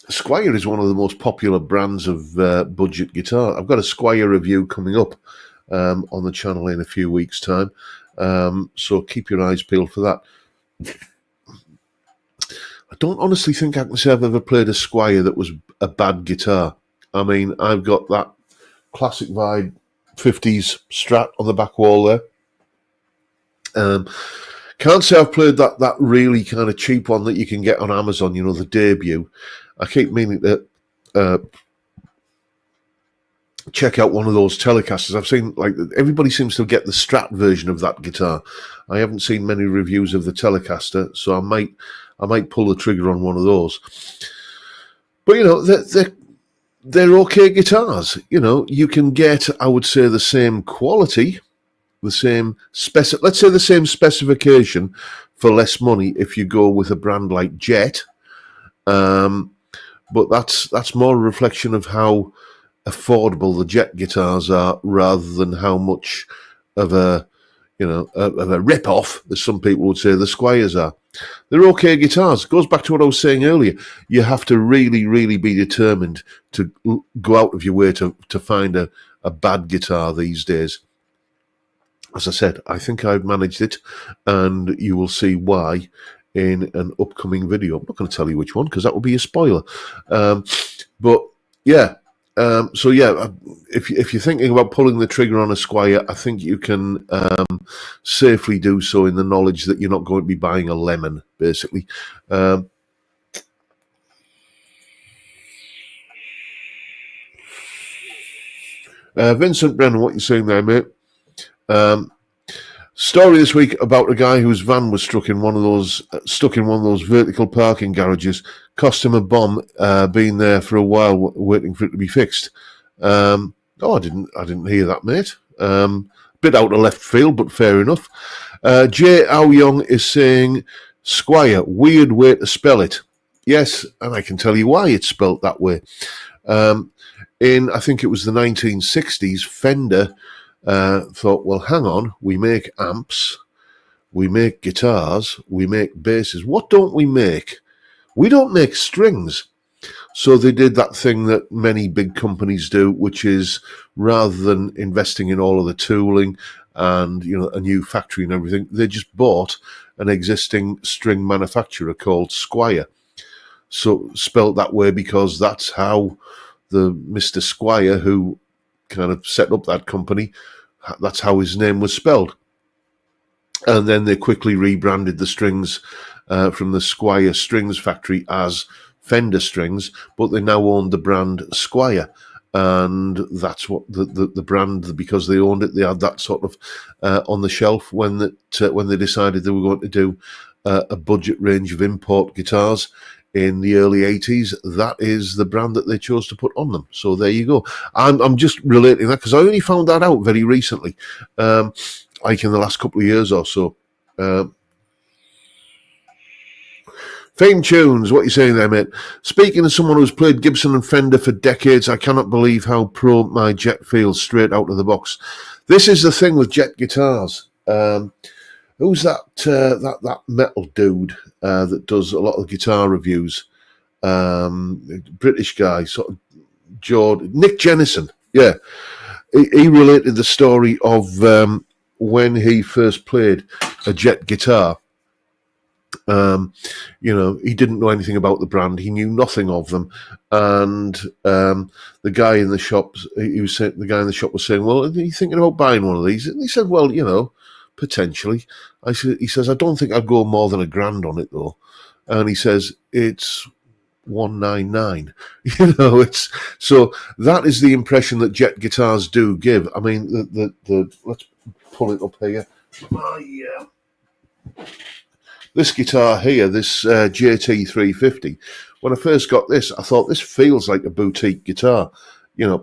Squire is one of the most popular brands of budget guitar. I've got a Squire review coming up on the channel in a few weeks' time, so keep your eyes peeled for that. I don't honestly think I can say I've ever played a Squire that was a bad guitar. I mean, I've got that classic vibe 50s Strat on the back wall there. Can't say I've played that really kind of cheap one that you can get on Amazon, the debut. I keep meaning to check out one of those Telecasters. I've seen, everybody seems to get the Strat version of that guitar. I haven't seen many reviews of the Telecaster, so I might pull the trigger on one of those. But, they're okay guitars. You can get, I would say, the same quality, let's say the same specification for less money if you go with a brand like Jet. But that's more a reflection of how affordable the Jet guitars are rather than how much of a rip-off, as some people would say, the Squires are. They're okay guitars. It goes back to what I was saying earlier. You have to really, really be determined to go out of your way to find a bad guitar these days. As I said, I think I've managed it, and you will see why in an upcoming video. I'm not going to tell you which one because that will be a spoiler. But yeah, if you're thinking about pulling the trigger on a Squire, I think you can safely do so in the knowledge that you're not going to be buying a lemon, basically. Vincent Brennan, what are you saying there, mate? Story this week about a guy whose van was stuck in one of those vertical parking garages. Cost him a bomb, being there for a while waiting for it to be fixed. I didn't hear that, mate. Bit out of left field, but fair enough. Jay Aoyong is saying, Squire, weird way to spell it. Yes, and I can tell you why it's spelt that way. I think it was the 1960s, Fender thought, well, hang on, we make amps, we make guitars, we make basses. What don't we make? We don't make strings. So they did that thing that many big companies do, which is rather than investing in all of the tooling and a new factory and everything, they just bought an existing string manufacturer called Squire. So spelt that way because that's how the Mr. Squire, who kind of set up that company, that's how his name was spelled. And then they quickly rebranded the strings from the Squire Strings factory as Fender Strings, but they now own the brand Squire. And that's what the brand, because they owned it, they had that sort of on the shelf when they decided they were going to do a budget range of import guitars in the early 80s. That is the brand that they chose to put on them. So there you go. I'm just relating that because I only found that out very recently, like in the last couple of years or so. Fame Tunes, what are you saying there, mate? Speaking of someone who's played Gibson and Fender for decades, I cannot believe how pro my Jet feels straight out of the box. This is the thing with Jet guitars. Who's that metal dude that does a lot of guitar reviews? British guy, sort of Nick Jennison. Yeah, he related the story of when he first played a Jet guitar. He didn't know anything about the brand. He knew nothing of them, and the guy in the shop, the guy in the shop was saying, "Well, are you thinking about buying one of these?" And he said, "Well, potentially." He says, "I don't think I'd go more than $1,000 on it, though." And he says, "It's 199." It's so that is the impression that Jet guitars do give. I mean, the let's pull it up here. This guitar here, this JT 350, when I first got this, I thought this feels like a boutique guitar,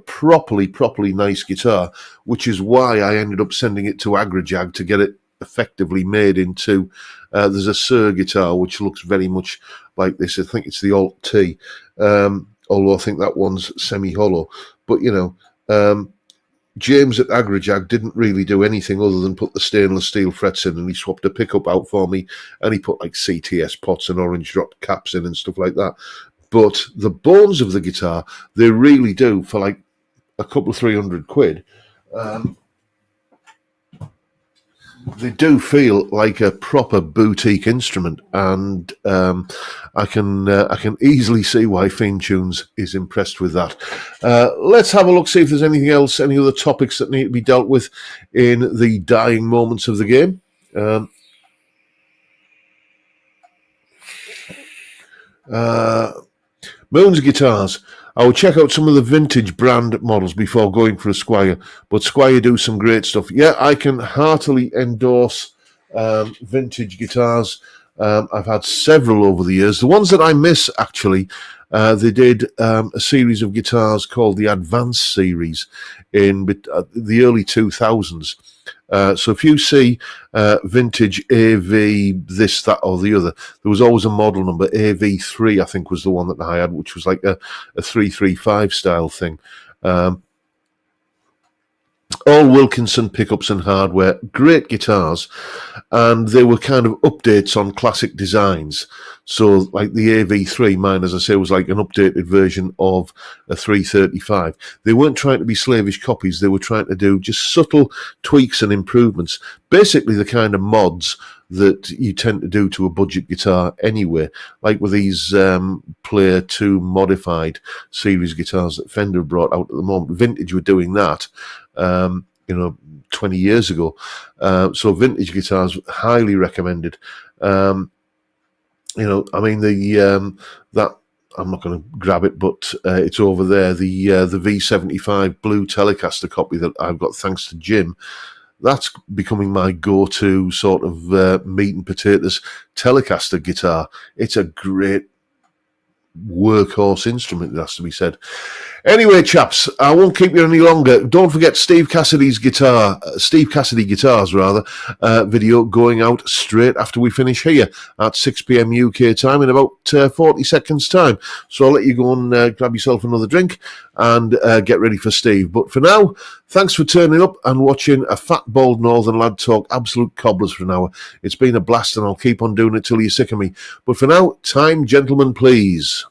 properly nice guitar, which is why I ended up sending it to Agrajag to get it effectively made into, there's a Sir guitar, which looks very much like this. I think it's the Alt T, although I think that one's semi-hollow. But, James at Agrajag didn't really do anything other than put the stainless steel frets in, and he swapped a pickup out for me, and he put like CTS pots and orange drop caps in and stuff like that. But the bones of the guitar, they really do, for like a couple of £300. They do feel like a proper boutique instrument, and I can easily see why Fiend Tunes is impressed with that. Let's have a look, see if there's anything else, any other topics that need to be dealt with in the dying moments of the game. Moon's guitars. I would check out some of the vintage brand models before going for a Squier, but Squier do some great stuff. Yeah, I can heartily endorse vintage guitars. I've had several over the years. The ones that I miss, actually, they did a series of guitars called the Advanced series in the early 2000s. So if you see vintage AV this, that, or the other, there was always a model number. AV3, I think, was the one that I had, which was like a 335 style thing. All Wilkinson pickups and hardware, great guitars, and they were kind of updates on classic designs. So like the AV3, mine, as I say, was like an updated version of a 335. They weren't trying to be slavish copies. They were trying to do just subtle tweaks and improvements, basically the kind of mods that you tend to do to a budget guitar anyway, like with these Player 2 modified series guitars that Fender brought out at the moment. Vintage were doing that 20 years ago. So vintage guitars, highly recommended. That I'm not going to grab it, but it's over there. The V75 blue Telecaster copy that I've got, thanks to Jim. That's becoming my go-to sort of meat and potatoes Telecaster guitar. It's a great workhorse instrument, it has to be said. Anyway, chaps, I won't keep you any longer. Don't forget Steve Cassidy Guitars video going out straight after we finish here at 6 p.m. UK time in about 40 seconds time. So I'll let you go and grab yourself another drink and get ready for Steve. But for now, thanks for turning up and watching a fat, bald northern lad talk absolute cobblers for an hour. It's been a blast, and I'll keep on doing it till you're sick of me. But for now, time, gentlemen, please.